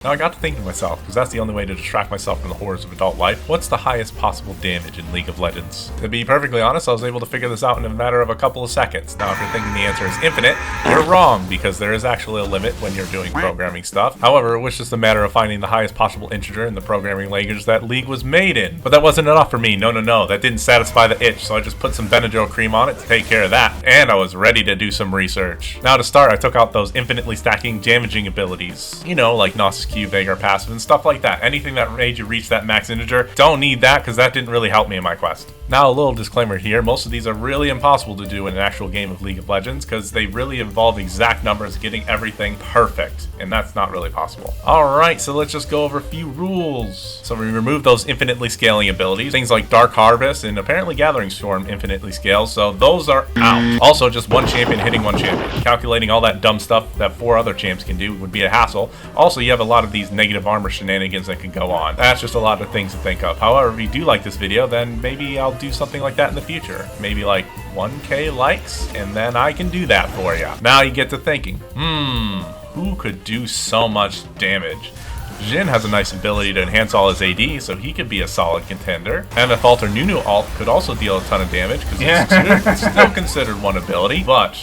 Now I got to thinking to myself, because that's the only way to distract myself from the horrors of adult life, what's the highest possible damage in League of Legends? To be perfectly honest, I was able to figure this out in a matter of a couple of seconds. Now if you're thinking the answer is infinite, you're wrong, because there is actually a limit when you're doing programming stuff. However, it was just a matter of finding the highest possible integer in the programming language that League was made in. But that wasn't enough for me, no, that didn't satisfy the itch, so I just put some Benadryl cream on it to take care of that. And I was ready to do some research. Now to start, I took out those infinitely stacking damaging abilities. You know, like Gnosis Q, Vagar Passive, and stuff like that. Anything that made you reach that max integer, don't need that because that didn't really help me in my quest. Now a little disclaimer here, most of these are really impossible to do in an actual game of League of Legends because they really involve exact numbers, getting everything perfect, and that's not really possible. Alright, so let's just go over a few rules. So we remove those infinitely scaling abilities, things like Dark Harvest and apparently Gathering Storm infinitely scales, so those are out. Also, just one champion hitting one champion. Calculating all that dumb stuff that 4 other champs can do would be a hassle. Also, you have a lot of these negative armor shenanigans that can go on. That's just a lot of things to think of. However, if you do like this video, then maybe I'll do something like that in the future. Maybe like 1K likes, and then I can do that for you. Now you get to thinking, who could do so much damage? Jhin has a nice ability to enhance all his AD, so he could be a solid contender. MF Alt or Nunu Alt could also deal a ton of damage, because it's still considered one ability, but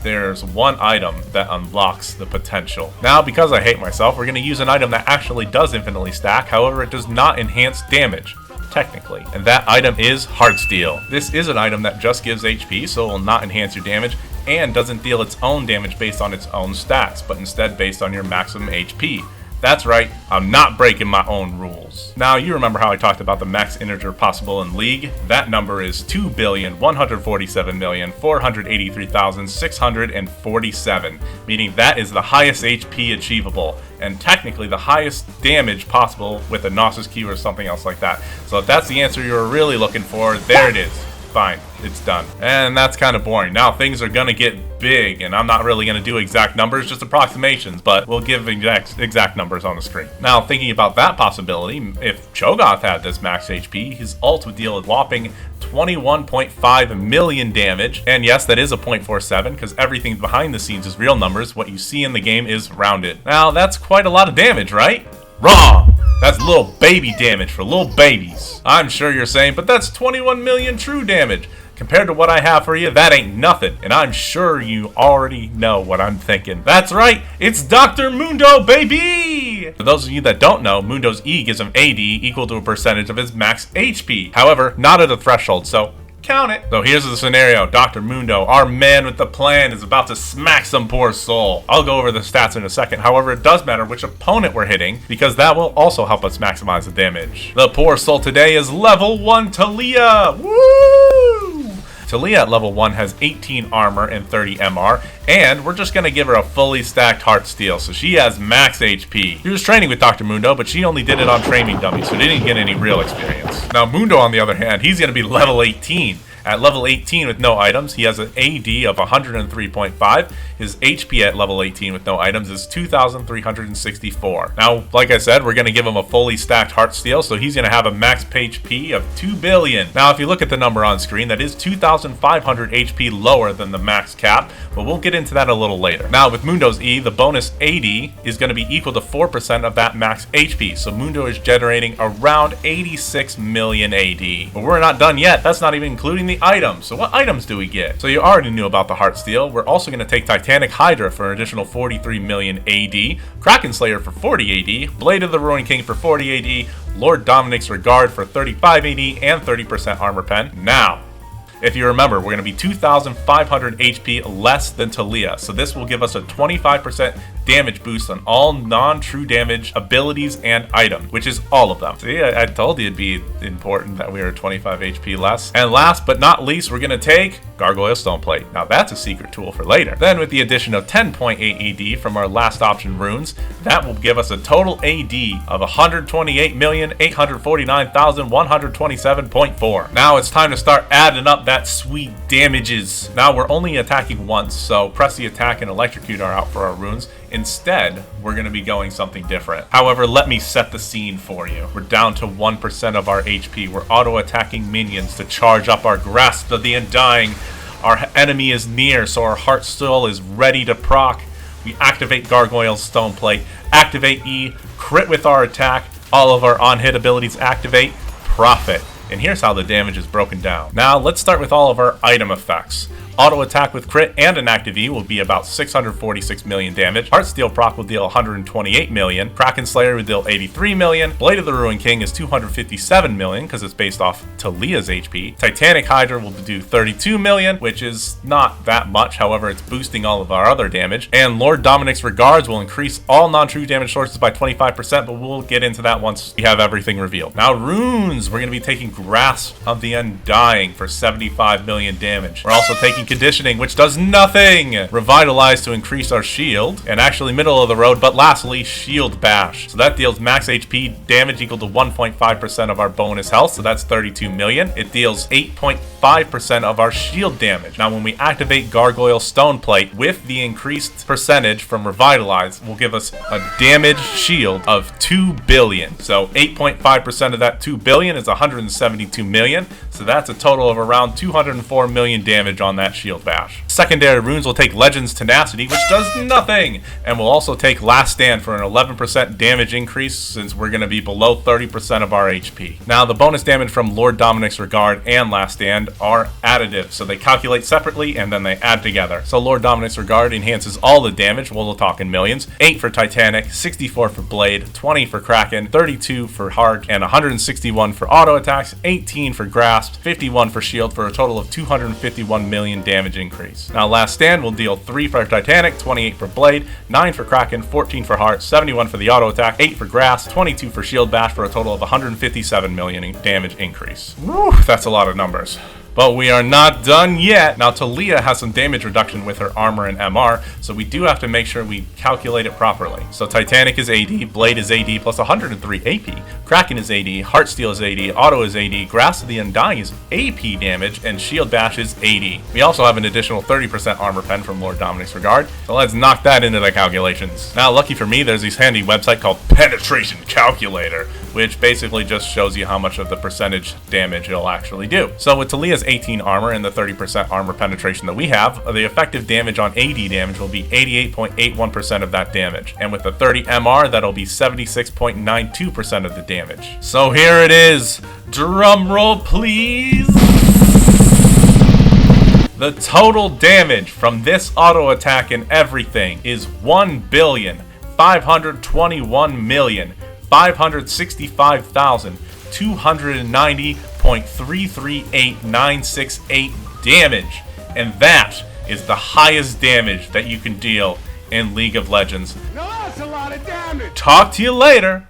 there's one item that unlocks the potential. Now, because I hate myself, we're going to use an item that actually does infinitely stack, however, it does not enhance damage, technically. And that item is Heartsteel. This is an item that just gives HP, so it will not enhance your damage, and doesn't deal its own damage based on its own stats, but instead based on your maximum HP. That's right, I'm not breaking my own rules. Now, you remember how I talked about the max integer possible in League? That number is 2,147,483,647, meaning that is the highest HP achievable, and technically the highest damage possible with a Gnosis Q or something else like that. So if that's the answer you're really looking for, there it is. Fine, it's done. And that's kind of boring. Now things are gonna get big, and I'm not really gonna do exact numbers, just approximations, but we'll give exact numbers on the screen. Now thinking about that possibility, if Cho'Gath had this max HP, his ult would deal a whopping 21.5 million damage, and yes, that is a 0.47 because everything behind the scenes is real numbers. What you see in the game is rounded. Now that's quite a lot of damage, right? Wrong! That's little baby damage for little babies. I'm sure you're saying, but that's 21 million true damage. Compared to what I have for you, that ain't nothing. And I'm sure you already know what I'm thinking. That's right, it's Dr. Mundo, baby! For those of you that don't know, Mundo's E gives him AD equal to a percentage of his max HP. However, not at a threshold, so count it. So here's the scenario. Dr. Mundo, our man with the plan, is about to smack some poor soul. I'll go over the stats in a second. However, it does matter which opponent we're hitting, because that will also help us maximize the damage. The poor soul today is level 1 Taliyah. Woo! Taliyah at level 1 has 18 armor and 30 MR, and we're just going to give her a fully stacked Heartsteel, so she has max HP. She was training with Dr. Mundo, but she only did it on training dummies, so didn't get any real experience. Now Mundo, on the other hand, he's going to be level 18. At level 18 with no items, he has an AD of 103.5. His HP at level 18 with no items is 2,364. Now, like I said, we're going to give him a fully stacked Heartsteel, so he's going to have a max HP of 2 billion. Now, if you look at the number on screen, that is 2,500 HP lower than the max cap, but we'll get into that a little later. Now, with Mundo's E, the bonus AD is going to be equal to 4% of that max HP, so Mundo is generating around 86 million AD. But we're not done yet. That's not even including the items. So what items do we get? So you already knew about the Heartsteel. We're also going to take Titanic Hydra for an additional 43 million AD, Kraken Slayer for 40 AD, Blade of the Ruin King for 40 AD, Lord Dominic's Regard for 35 AD, and 30% armor pen. Now, if you remember, we're going to be 2,500 HP less than Taliyah, so this will give us a 25% damage boost on all non-true damage abilities and items, which is all of them. See, I told you it'd be important that we were 25 HP less. And last but not least, we're going to take Gargoyle Stone Plate. Now that's a secret tool for later. Then with the addition of 10.8 AD from our last option runes, that will give us a total AD of 128,849,127.4. Now it's time to start adding up that sweet damages. Now we're only attacking once, so Press the Attack and Electrocute are out for our runes. Instead, we're going to be going something different. However, let me set the scene for you. We're down to 1% of our HP. We're auto-attacking minions to charge up our Grasp of the Undying. Our enemy is near, so our Heartsteel is ready to proc. We activate Gargoyle's Stone Plate, activate E, crit with our attack, all of our on-hit abilities activate, profit. And here's how the damage is broken down. Now, let's start with all of our item effects. Auto attack with crit and an active E will be about 646 million damage. Heartsteel proc will deal 128 million. Kraken Slayer will deal 83 million. Blade of the Ruined King is 257 million because it's based off Talia's HP. Titanic Hydra will do 32 million, which is not that much. However, it's boosting all of our other damage. And Lord Dominic's Regards will increase all non-true damage sources by 25%, but we'll get into that once we have everything revealed. Now, runes. We're going to be taking Grasp of the Undying for 75 million damage. We're also taking Conditioning, which does nothing. Revitalize to increase our shield, and actually middle of the road, but lastly, Shield Bash. So that deals max HP damage equal to 1.5% of our bonus health, so that's 32 million. It deals 8.5% of our shield damage. Now, when we activate Gargoyle Stone Plate with the increased percentage from Revitalize, will give us a damage shield of 2 billion. So 8.5% of that 2 billion is 172 million. So that's a total of around 204 million damage on that Shield Bash. Secondary runes will take Legend's Tenacity, which does nothing, and will also take Last Stand for an 11% damage increase since we're going to be below 30% of our HP. Now, the bonus damage from Lord Dominic's Regard and Last Stand are additive, so they calculate separately and then they add together. So Lord Dominic's Regard enhances all the damage, we'll talk in millions. 8 for Titanic, 64 for Blade, 20 for Kraken, 32 for Heart, and 161 for auto attacks, 18 for Grasp, 51 for Shield, for a total of 251 million damage increase. Now, Last Stand will deal 3 for Titanic, 28 for Blade, 9 for Kraken, 14 for Heart, 71 for the auto attack, 8 for Grasp, 22 for Shield Bash, for a total of 157 million in damage increase. Woo, that's a lot of numbers. But we are not done yet. Now, Talia has some damage reduction with her armor and MR, so we do have to make sure we calculate it properly. So Titanic is AD, Blade is AD plus 103 AP, Kraken is AD, Heartsteel is AD, Auto is AD, Grasp of the Undying is AP damage, and Shield Bash is AD. We also have an additional 30% armor pen from Lord Dominic's Regard, so let's knock that into the calculations. Now, lucky for me, there's this handy website called Penetration Calculator, which basically just shows you how much of the percentage damage it'll actually do. So with Talia's 18 armor and the 30% armor penetration that we have, the effective damage on AD damage will be 88.81% of that damage. And with the 30 MR, that'll be 76.92% of the damage. So here it is. Drum roll, please. The total damage from this auto attack and everything is 1,525,290.338968 damage. And that is the highest damage that you can deal in League of Legends. Now that's a lot of damage. Talk to you later.